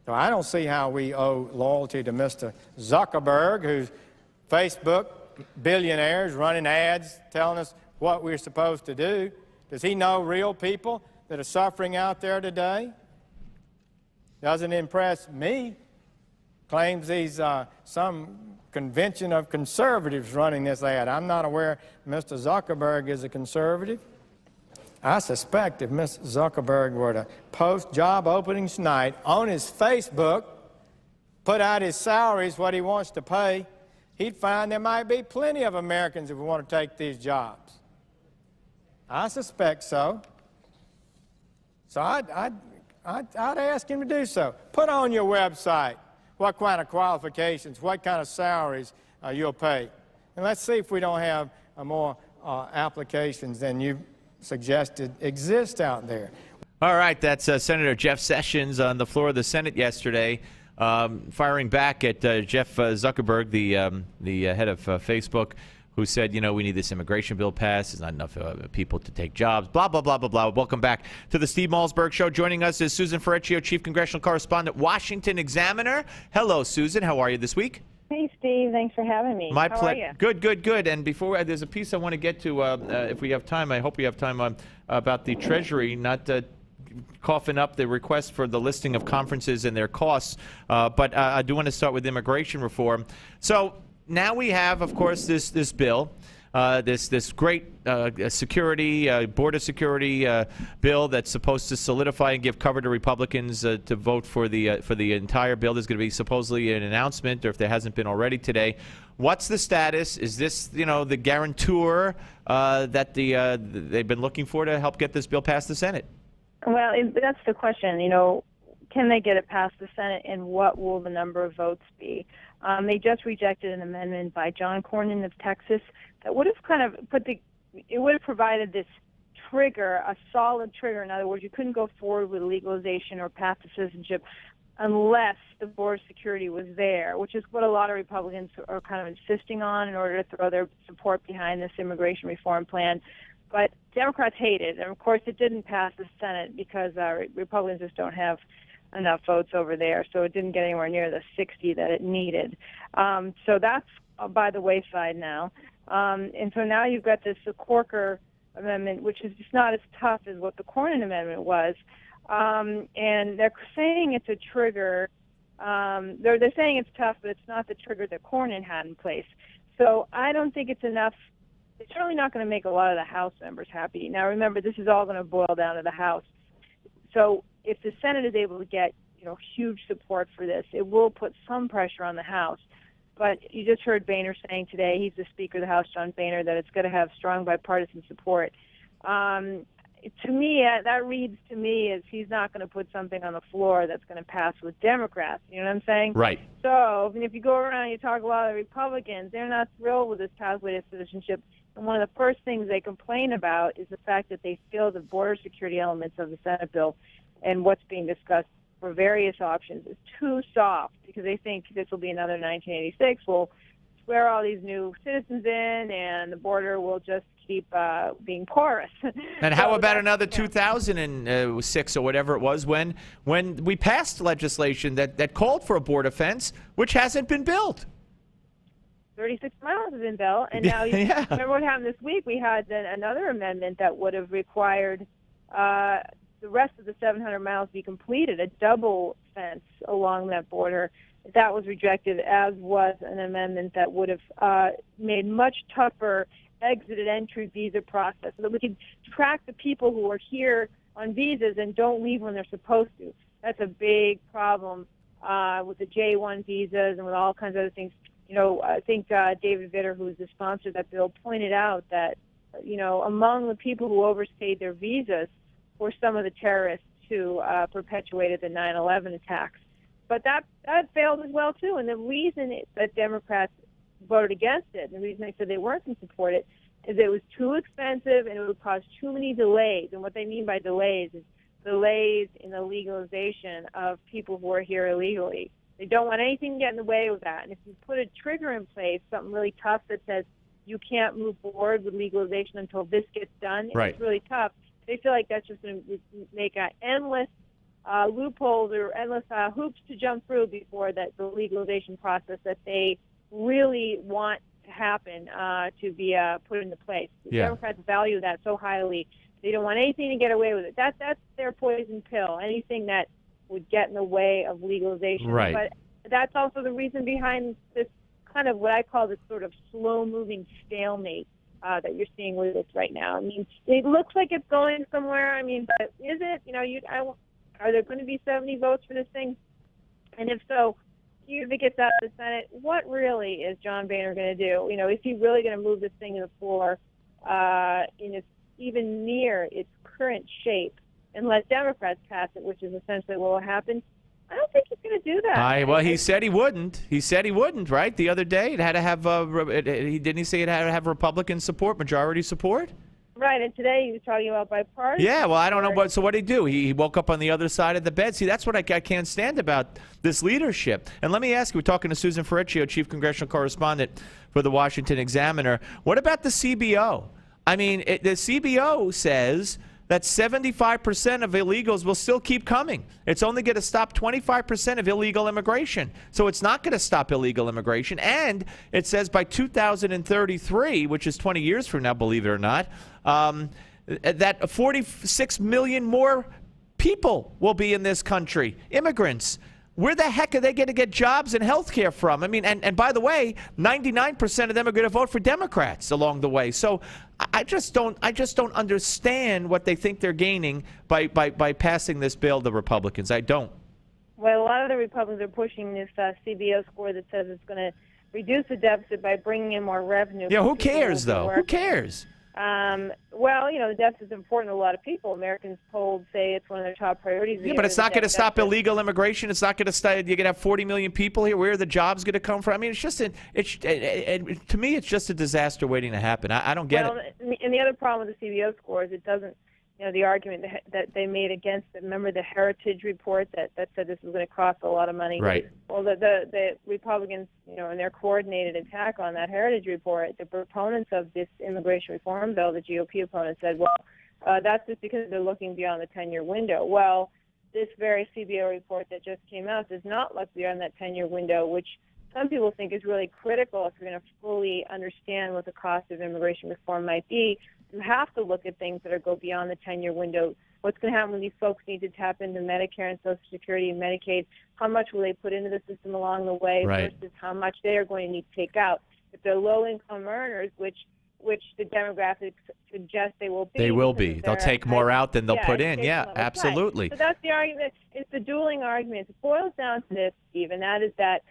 So I don't see how we owe loyalty to Mr. Zuckerberg, who's Facebook billionaires running ads telling us what we're supposed to do. Does he know real people that are suffering out there today? Doesn't impress me. Claims he's some convention of conservatives running this ad. I'm not aware Mr. Zuckerberg is a conservative. I suspect if Mr. Zuckerberg were to post job openings tonight on his Facebook, put out his salaries, what he wants to pay, he'd find there might be plenty of Americans who want to take these jobs. I suspect so. So I'd ask him to do so. Put on your website what kind of qualifications, what kind of salaries you'll pay. And let's see if we don't have more applications than you suggested exist out there. All right, that's Senator Jeff Sessions on the floor of the Senate yesterday, firing back at Jeff Zuckerberg, the head of Facebook, who said, you know, we need this immigration bill passed. There's not enough people to take jobs, blah, blah, blah, blah, blah. Welcome back to the Steve Malzberg Show. Joining us is Susan Ferrechio, Chief Congressional Correspondent, Washington Examiner. Hello, Susan. How are you this week? Hey, Steve. Thanks for having me. My pleasure. How are you? Good, good, good. And before there's a piece I want to get to, if we have time, I hope we have time, about the Treasury not coughing up the request for the listing of conferences and their costs. But I do want to start with immigration reform. So now we have, of course, this bill, this great security, border security bill that's supposed to solidify and give cover to Republicans to vote for the entire bill. There's going to be supposedly an announcement, or if there hasn't been already today. What's the status? Is this, you know, the guarantor that they've been looking for to help get this bill past the Senate? Well, that's the question. You know, can they get it past the Senate, and what will the number of votes be? They just rejected an amendment by John Cornyn of Texas that would have kind of it would have provided this trigger, a solid trigger. In other words, you couldn't go forward with legalization or path to citizenship unless the border security was there, which is what a lot of Republicans are kind of insisting on in order to throw their support behind this immigration reform plan. But Democrats hate it, and of course it didn't pass the Senate because Republicans just don't have enough votes over there, so it didn't get anywhere near the 60 that it needed. So that's by the wayside now. And so now you've got this Corker amendment, which is just not as tough as what the Cornyn amendment was. And they're saying it's a trigger. They're saying it's tough, but it's not the trigger that Cornyn had in place. So I don't think it's enough. It's certainly not going to make a lot of the House members happy. Now, remember, this is all going to boil down to the House. So if the Senate is able to get, you know, huge support for this, it will put some pressure on the House. But you just heard Boehner saying today, he's the Speaker of the House, John Boehner, that it's going to have strong bipartisan support. To me, that reads to me as he's not going to put something on the floor that's going to pass with Democrats. You know what I'm saying? Right. So if you go around and you talk to a lot of the Republicans, they're not thrilled with this pathway to citizenship. And one of the first things they complain about is the fact that they feel the border security elements of the Senate bill and what's being discussed for various options is too soft, because they think this will be another 1986. We'll swear all these new citizens in, and the border will just keep being porous. And how about another 2006 or whatever it was when we passed legislation that called for a border fence, which hasn't been built? 36 miles has been built, and now Yeah. Remember what happened this week? We had another amendment that would have required the rest of the 700 miles be completed, a double fence along that border. That was rejected, as was an amendment that would have made much tougher exit and entry visa process, so that we could track the people who are here on visas and don't leave when they're supposed to. That's a big problem with the J-1 visas and with all kinds of other things. You know, I think David Vitter, who is the sponsor of that bill, pointed out that, you know, among the people who overstayed their visas were some of the terrorists who perpetuated the 9/11 attacks. But that failed as well, too. And the reason that Democrats voted against it, and the reason they said they weren't going to support it, is it was too expensive and it would cause too many delays. And what they mean by delays is delays in the legalization of people who are here illegally. They don't want anything to get in the way of that. And if you put a trigger in place, something really tough that says you can't move forward with legalization until this gets done, right. It's really tough. They feel like that's just going to make an endless loopholes or endless hoops to jump through before the legalization process that they really want to happen to be put into place. The Democrats value that so highly. They don't want anything to get away with it. That's their poison pill, anything that would get in the way of legalization. Right. But that's also the reason behind this kind of what I call this sort of slow-moving stalemate that you're seeing with this right now. I mean, it looks like it's going somewhere. I mean, but is it? You know, are there going to be 70 votes for this thing? And if so, if it gets out of the Senate, what really is John Boehner going to do? You know, is he really going to move this thing to the floor in its even near its current shape and let Democrats pass it, which is essentially what will happen? I don't think he's going to do that. Well, he said he wouldn't. He said he wouldn't, right? The other day, it had to have. Didn't he say it had to have Republican support, majority support? Right, and today he was talking about bipartisan. Yeah, well, I don't know. So what did he do? He woke up on the other side of the bed. See, that's what I can't stand about this leadership. And let me ask you, we're talking to Susan Ferrechio, chief congressional correspondent for the Washington Examiner. What about the CBO? I mean, the CBO says that 75% of illegals will still keep coming. It's only going to stop 25% of illegal immigration. So it's not going to stop illegal immigration. And it says by 2033, which is 20 years from now, believe it or not, that 46 million more people will be in this country, immigrants. Where the heck are they going to get jobs and health care from? I mean, and by the way, 99% of them are going to vote for Democrats along the way. So I just don't understand what they think they're gaining by passing this bill, the Republicans. I don't. Well, a lot of the Republicans are pushing this CBO score that says it's going to reduce the deficit by bringing in more revenue. Yeah, who cares, though? Who cares? Well, you know, the deficit is important to a lot of people. Americans polled say it's one of their top priorities. Yeah, but it's not going to stop illegal immigration. It's not going to stop. You're going to have 40 million people here. Where are the jobs going to come from? I mean, it's just to me, it's just a disaster waiting to happen. I don't get it. And the other problem with the CBO score is it doesn't. You know, the argument that they made against it. Remember the Heritage report that said this was going to cost a lot of money? Right. Well, the Republicans, you know, in their coordinated attack on that Heritage report, the proponents of this immigration reform bill, the GOP opponents, said, well, that's just because they're looking beyond the 10-year window. Well, this very CBO report that just came out does not look beyond that 10-year window, which some people think is really critical if you're going to fully understand what the cost of immigration reform might be. You have to look at things that go beyond the 10-year window. What's going to happen when these folks need to tap into Medicare and Social Security and Medicaid? How much will they put into the system along the way versus how much they are going to need to take out? If they're low-income earners, which the demographics suggest they will be. They will be. They'll take more out than they'll put in. Yeah, absolutely. So that's the argument. It's the dueling argument. It boils down to this, Steve, and that is that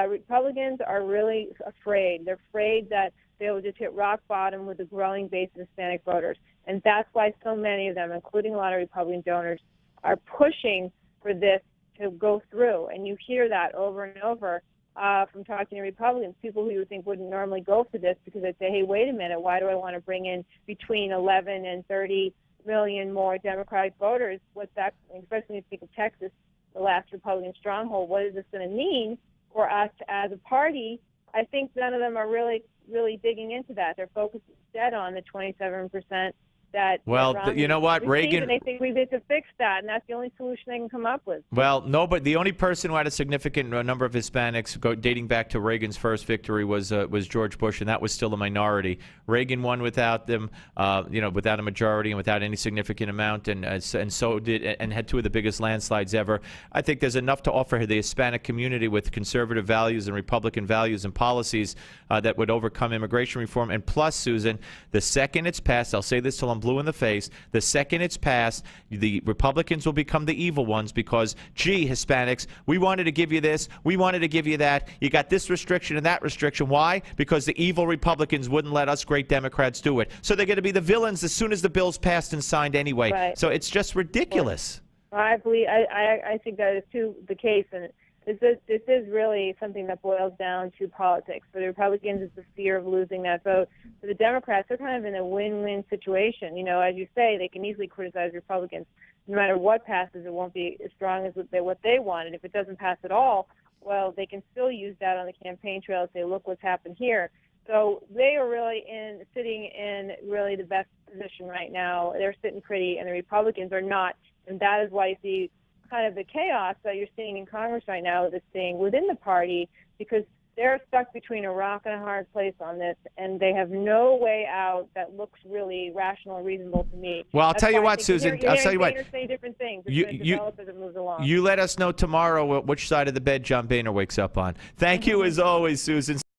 Republicans are really afraid. They're afraid that they will just hit rock bottom with a growing base of Hispanic voters. And that's why so many of them, including a lot of Republican donors, are pushing for this to go through. And you hear that over and over from talking to Republicans, people who you would think wouldn't normally go for this because they'd say, hey, wait a minute, why do I want to bring in between 11 and 30 million more Democratic voters? What's that, especially when you think of Texas, the last Republican stronghold, what is this going to mean for us as a party? I think none of them are really digging into that. They're focused instead on the 27% that. Well, you know what, Reagan. And they think we need to fix that, and that's the only solution they can come up with. Well, no, but the only person who had a significant number of Hispanics dating back to Reagan's first victory was George Bush, and that was still a minority. Reagan won without them, without a majority and without any significant amount, and so did, and had two of the biggest landslides ever. I think there's enough to offer the Hispanic community with conservative values and Republican values and policies that would overcome immigration reform. And plus, Susan, the second it's passed, I'll say this till I'm blue in the face, the second it's passed, the Republicans will become the evil ones because, gee, Hispanics, we wanted to give you this, we wanted to give you that, you got this restriction and that restriction. Why? Because the evil Republicans wouldn't let us great Democrats do it. So they're going to be the villains as soon as the bill's passed and signed anyway. Right. So it's just ridiculous. Well, I think that is too the case, and this is really something that boils down to politics. For the Republicans, it's the fear of losing that vote. For the Democrats, they're kind of in a win-win situation. You know, as you say, they can easily criticize Republicans. No matter what passes, it won't be as strong as what they wanted. If it doesn't pass at all, well, they can still use that on the campaign trail and say, look what's happened here. So they are really sitting in really the best position right now. They're sitting pretty, and the Republicans are not, and that is why you see kind of the chaos that you're seeing in Congress right now, that's seeing within the party, because they're stuck between a rock and a hard place on this, and they have no way out that looks really rational and reasonable to me. Well, I'll tell you what, Susan. I'll tell you what. Say different things. It's going to develop as it moves along. You let us know tomorrow which side of the bed John Boehner wakes up on. Thank you, as always, Susan.